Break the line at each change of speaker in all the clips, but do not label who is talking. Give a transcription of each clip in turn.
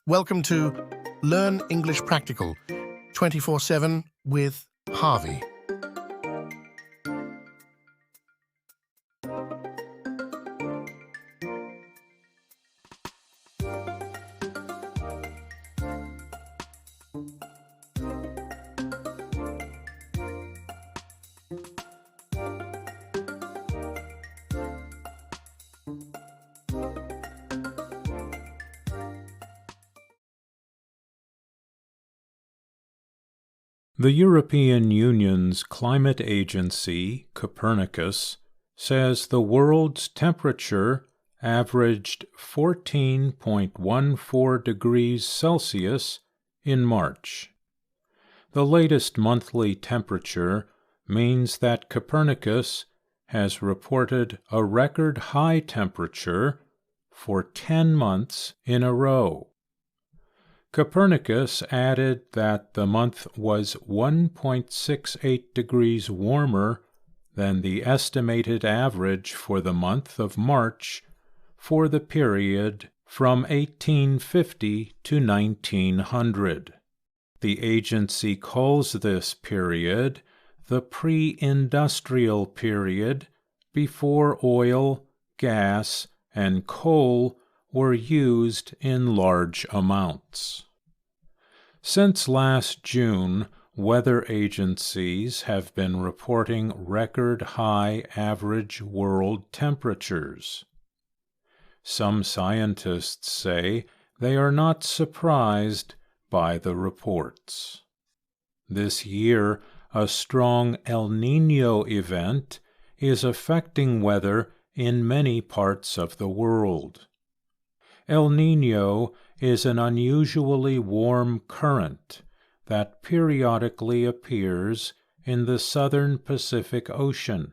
Welcome to Learn English Practical 24/7 with Harvey.
The European Union's climate agency, Copernicus, says the world's temperature averaged 14.14 degrees Celsius in March. The latest monthly temperature means that Copernicus has reported a record high temperature for 10 months in a row. Copernicus added that the month was 1.68 degrees warmer than the estimated average for the month of March for the period from 1850 to 1900. The agency calls this period the pre-industrial period before oil, gas, and coal were used in large amounts. Since last June, weather agencies have been reporting record-high average world temperatures. Some scientists say they are not surprised by the reports. This year, a strong El Niño event is affecting weather in many parts of the world. El Niño is an unusually warm current that periodically appears in the southern Pacific Ocean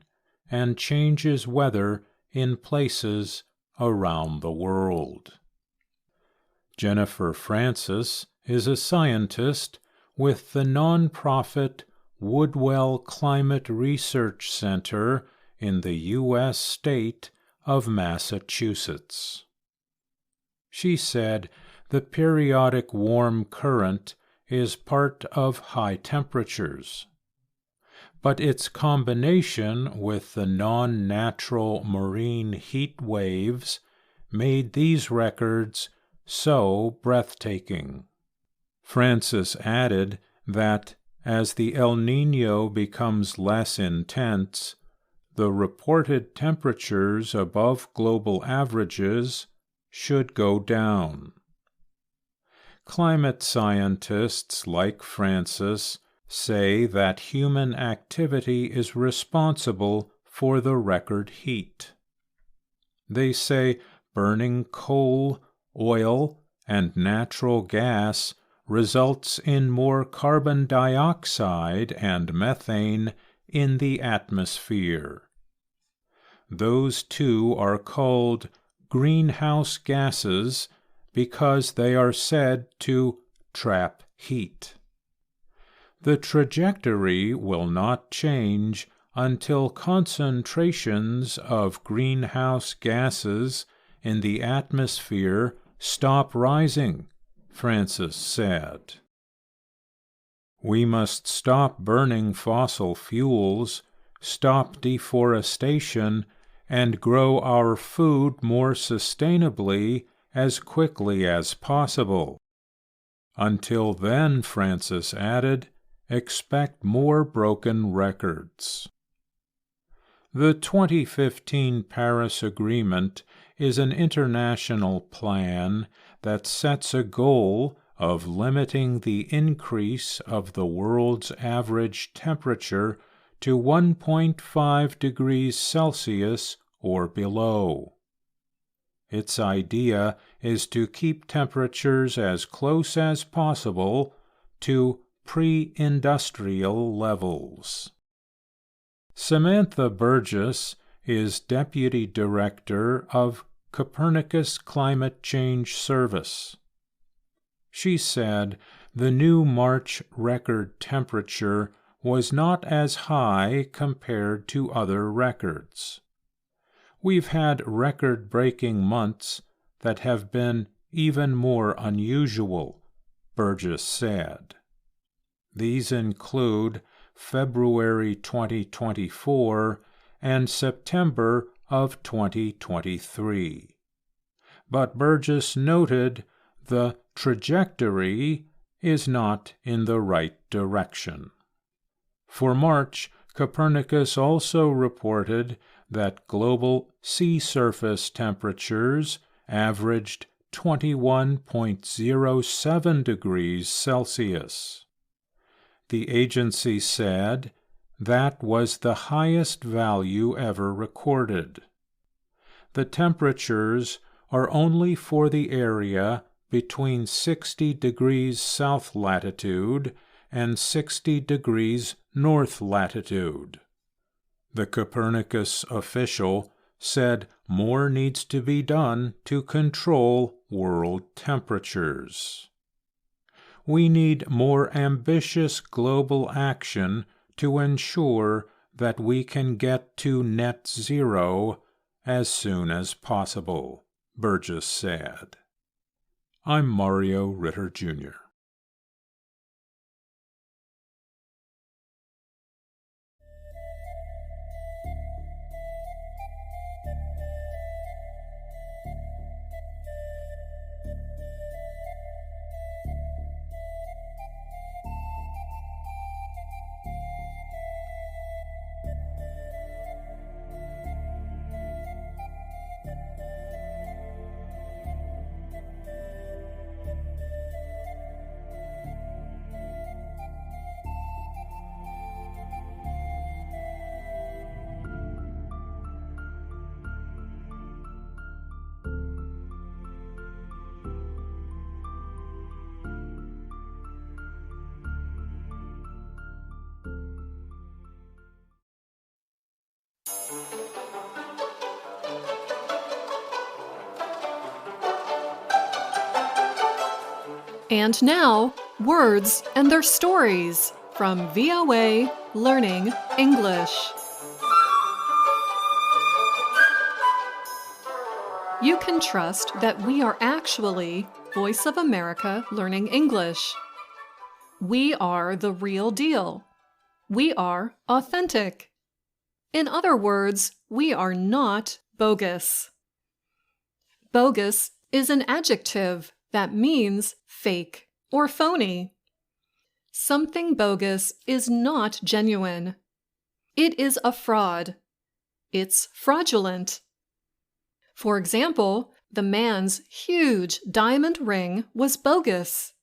and changes weather in places around the world. Jennifer Francis is a scientist with the nonprofit Woodwell Climate Research Center in the U.S. state of Massachusetts. She said the periodic warm current is part of high temperatures, but its combination with the non-natural marine heat waves made these records so breathtaking. Francis added that as the El Niño becomes less intense, the reported temperatures above global averages should go down. Climate scientists like Francis say that human activity is responsible for the record heat. They say burning coal, oil, and natural gas results in more carbon dioxide and methane in the atmosphere. Those two are called greenhouse gases because they are said to trap heat. The trajectory will not change until concentrations of greenhouse gases in the atmosphere stop rising, Francis said. We must stop burning fossil fuels, stop deforestation, and grow our food more sustainably as quickly as possible. Until then, Francis added, expect more broken records. The 2015 Paris Agreement is an international plan that sets a goal of limiting the increase of the world's average temperature to 1.5 degrees Celsius or below. Its idea is to keep temperatures as close as possible to pre-industrial levels. Samantha Burgess is Deputy Director of Copernicus Climate Change Service. She said the new March record temperature was not as high compared to other records. We've had record-breaking months that have been even more unusual, Burgess said. These include February 2024 and September of 2023. But Burgess noted the trajectory is not in the right direction. For March, Copernicus also reported that global sea surface temperatures averaged 21.07 degrees Celsius. The agency said that was the highest value ever recorded. The temperatures are only for the area between 60 degrees south latitude and 60 degrees north latitude. The Copernicus official said more needs to be done to control world temperatures. We need more ambitious global action to ensure that we can get to net zero as soon as possible, Burgess said. I'm Mario Ritter, Jr.
And now, words and their stories from VOA Learning English. You can trust that we are actually Voice of America Learning English. We are the real deal. We are authentic. In other words, we are not bogus. Bogus is an adjective that means fake or phony. Something bogus is not genuine. It is a fraud. It's fraudulent. For example, the man's huge diamond ring was bogus.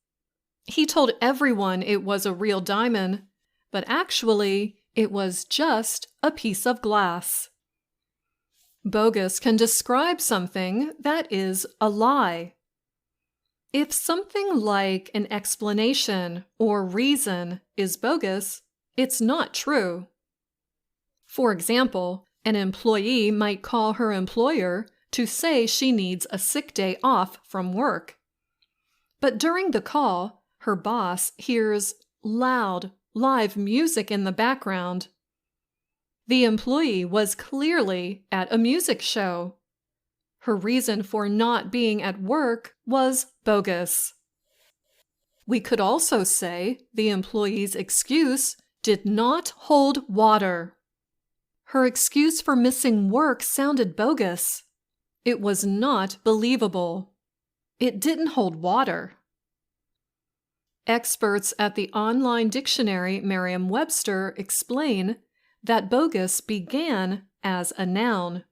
He told everyone it was a real diamond, but actually, it was just a piece of glass. Bogus can describe something that is a lie. If something like an explanation or reason is bogus, it's not true. For example, an employee might call her employer to say she needs a sick day off from work. But during the call, her boss hears loud, live music in the background. The employee was clearly at a music show. Her reason for not being at work was bogus. We could also say the employee's excuse did not hold water. Her excuse for missing work sounded bogus. It was not believable. It didn't hold water. Experts at the online dictionary Merriam-Webster explain that bogus began as a noun.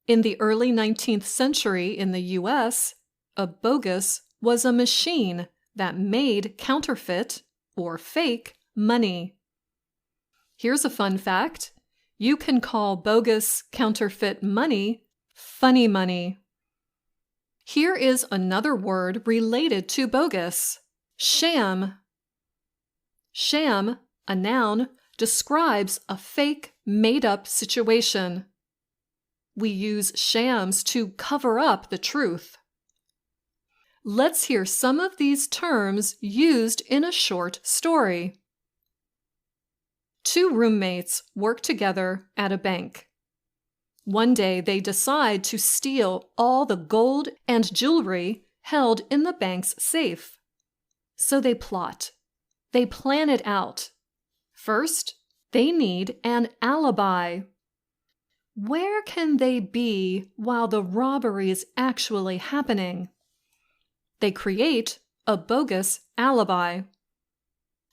In the early 19th century in the U.S., a bogus was a machine that made counterfeit or fake money. Here's a fun fact. You can call bogus counterfeit money funny money. Here is another word related to bogus. Sham. Sham, a noun, describes a fake, made-up situation. We use shams to cover up the truth. Let's hear some of these terms used in a short story. Two roommates work together at a bank. One day they decide to steal all the gold and jewelry held in the bank's safe. So they plot. They plan it out. First, they need an alibi. Where can they be while the robbery is actually happening? They create a bogus alibi.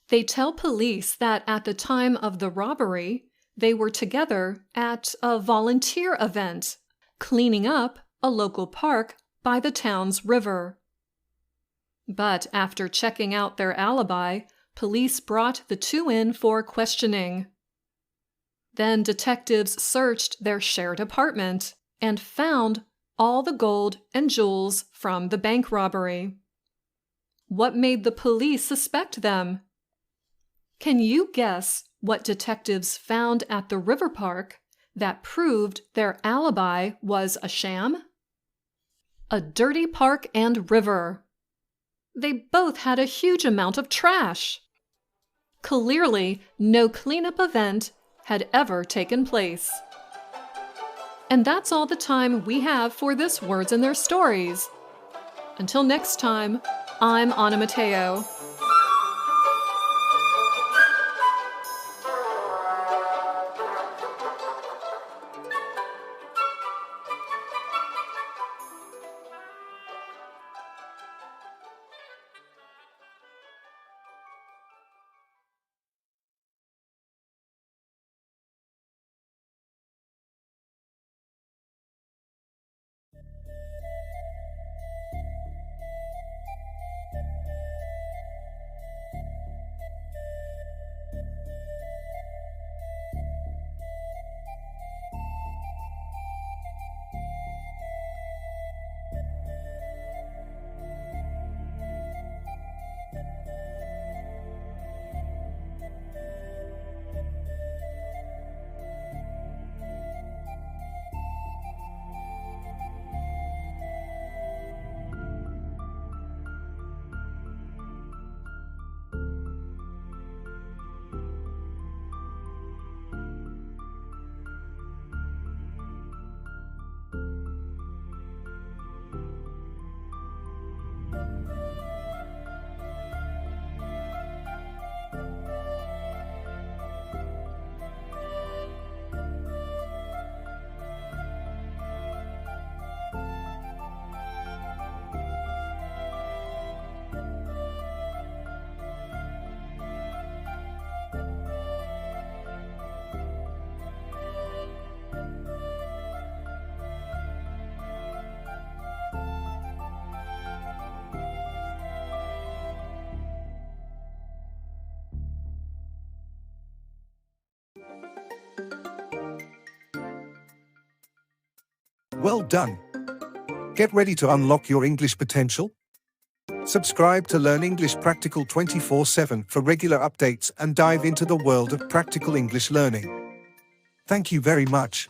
They tell police that at the time of the robbery, they were together at a volunteer event, cleaning up a local park by the town's river. But after checking out their alibi, police brought the two in for questioning. Then detectives searched their shared apartment and found all the gold and jewels from the bank robbery. What made the police suspect them? Can you guess what detectives found at the river park that proved their alibi was a sham? A dirty park and river. They both had a huge amount of trash. Clearly, no cleanup event had ever taken place. And that's all the time we have for this Words and Their Stories. Until next time, I'm Anna Mateo.
Well done. Get ready to unlock your English potential. Subscribe to Learn English Practical 24/7 for regular updates and dive into the world of practical English learning. Thank you very much.